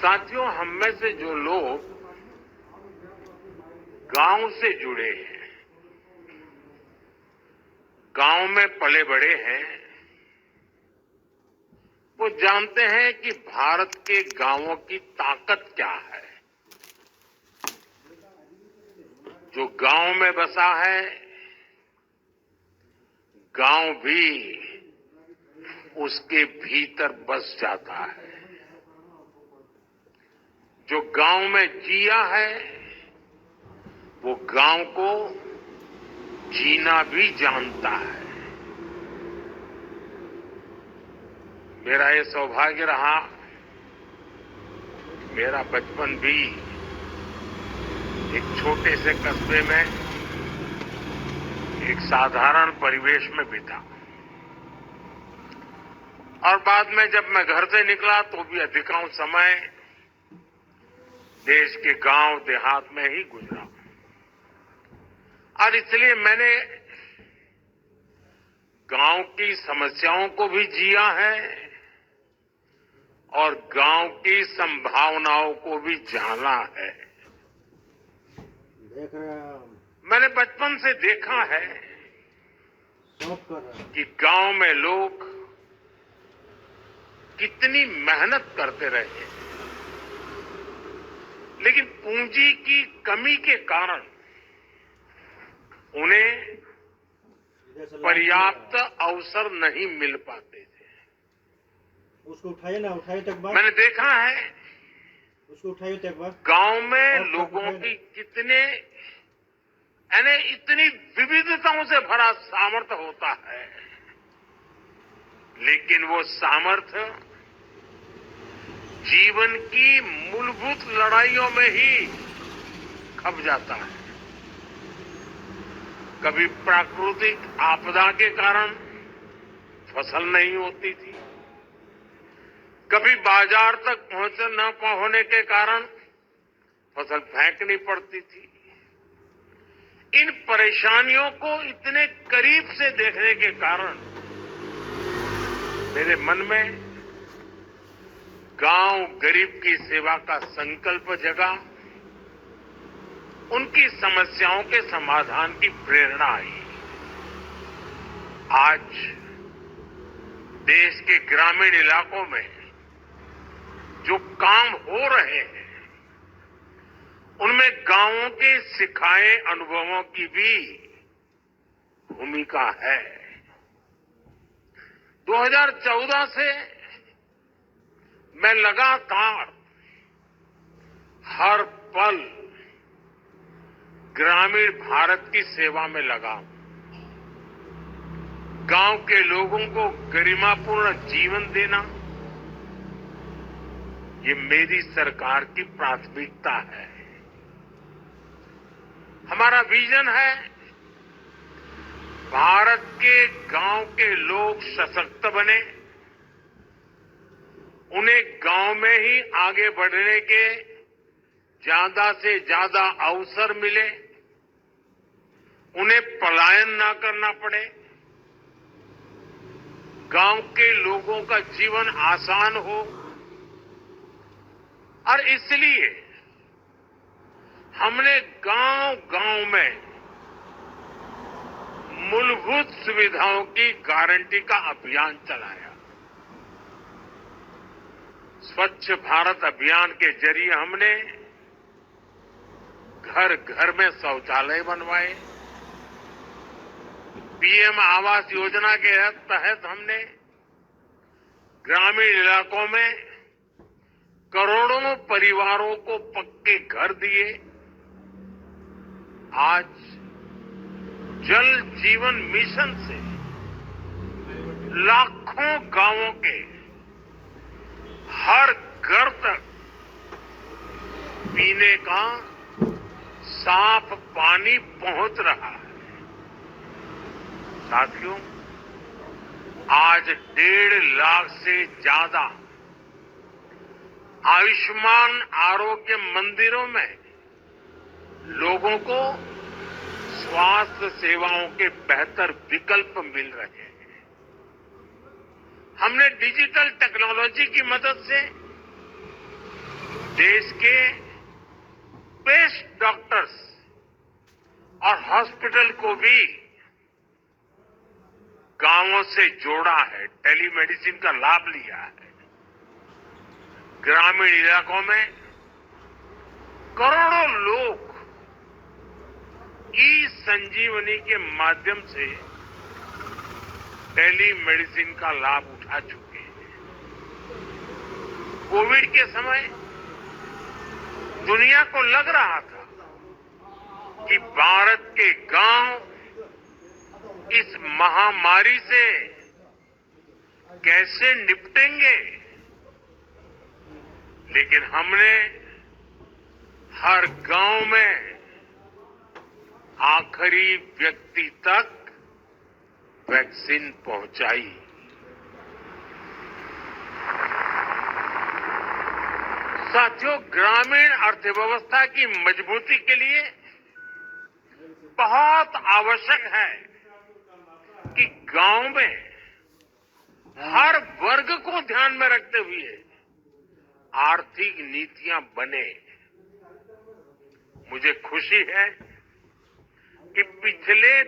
साथियों, हम में से जो लोग गांव से जुड़े हैं, गांव में पले बड़े हैं, वो जानते हैं कि भारत के गांवों की ताकत क्या है। जो गांव में बसा है, गांव भी उसके भीतर बस जाता है। जो गांव में जिया है, वो गांव को जीना भी जानता है। मेरा ये सौभाग्य रहा, मेरा बचपन भी एक छोटे से कस्बे में एक साधारण परिवेश में बीता, और बाद में जब मैं घर से निकला तो भी अधिकांश समय देश के गांव देहात में ही गुजरा। और इसलिए मैंने गांव की समस्याओं को भी जिया है और गांव की संभावनाओं को भी जाना है। देख रहे हैं मैंने बचपन से देखा है कि गांव में लोग कितनी मेहनत करते रहे, लेकिन पूंजी की कमी के कारण उन्हें पर्याप्त अवसर नहीं मिल पाते थे। उसको उठाइए ना, उठाइए तो एक बार। मैंने देखा है उसको उठाइए तो एक बार। गांव में लोगों की कितने यानी इतनी विविधताओं से भरा सामर्थ्य होता है, लेकिन वो सामर्थ्य जीवन की मूलभूत लड़ाइयों में ही खप जाता है। कभी प्राकृतिक आपदा के कारण फसल नहीं होती थी, कभी बाजार तक न होने के कारण फसल फेंकनी पड़ती थी। इन परेशानियों को इतने करीब से देखने के कारण मेरे मन में गांव गरीब की सेवा का संकल्प जगा, उनकी समस्याओं के समाधान की प्रेरणा आई। आज देश के ग्रामीण इलाकों में जो काम हो रहे हैं, उनमें गांवों के सिखाए अनुभवों की भी भूमिका है। 2014 से मैं लगातार हर पल ग्रामीण भारत की सेवा में लगा हूं। गांव के लोगों को गरिमापूर्ण जीवन देना, ये मेरी सरकार की प्राथमिकता है। हमारा विजन है भारत के गांव के लोग सशक्त बने, उन्हें गांव में ही आगे बढ़ने के ज्यादा से ज्यादा अवसर मिले, उन्हें पलायन ना करना पड़े, गांव के लोगों का जीवन आसान हो। और इसलिए हमने गांव-गांव में मूलभूत सुविधाओं की गारंटी का अभियान चलाया। स्वच्छ भारत अभियान के जरिए हमने घर घर में शौचालय बनवाए। पीएम आवास योजना के तहत हमने ग्रामीण इलाकों में करोड़ों परिवारों को पक्के घर दिए। आज जल जीवन मिशन से लाखों गांवों के हर घर तक पीने का साफ पानी पहुंच रहा है। साथियों, आज 1.5 लाख से ज्यादा आयुष्मान आरोग्य मंदिरों में लोगों को स्वास्थ्य सेवाओं के बेहतर विकल्प मिल रहे हैं। हमने डिजिटल टेक्नोलॉजी की मदद से देश के बेस्ट डॉक्टर्स और हॉस्पिटल को भी गांवों से जोड़ा है, टेलीमेडिसिन का लाभ लिया है। ग्रामीण इलाकों में करोड़ों लोग ई संजीवनी के माध्यम से टेलीमेडिसिन का लाभ उठा चुके हैं। कोविड के समय दुनिया को लग रहा था कि भारत के गांव इस महामारी से कैसे निपटेंगे, लेकिन हमने हर गांव में आखिरी व्यक्ति तक वैक्सीन पहुंचाई। साथियों, ग्रामीण अर्थव्यवस्था की मजबूती के लिए बहुत आवश्यक है कि गांव में हर वर्ग को ध्यान में रखते हुए आर्थिक नीतियां बने। मुझे खुशी है कि पिछले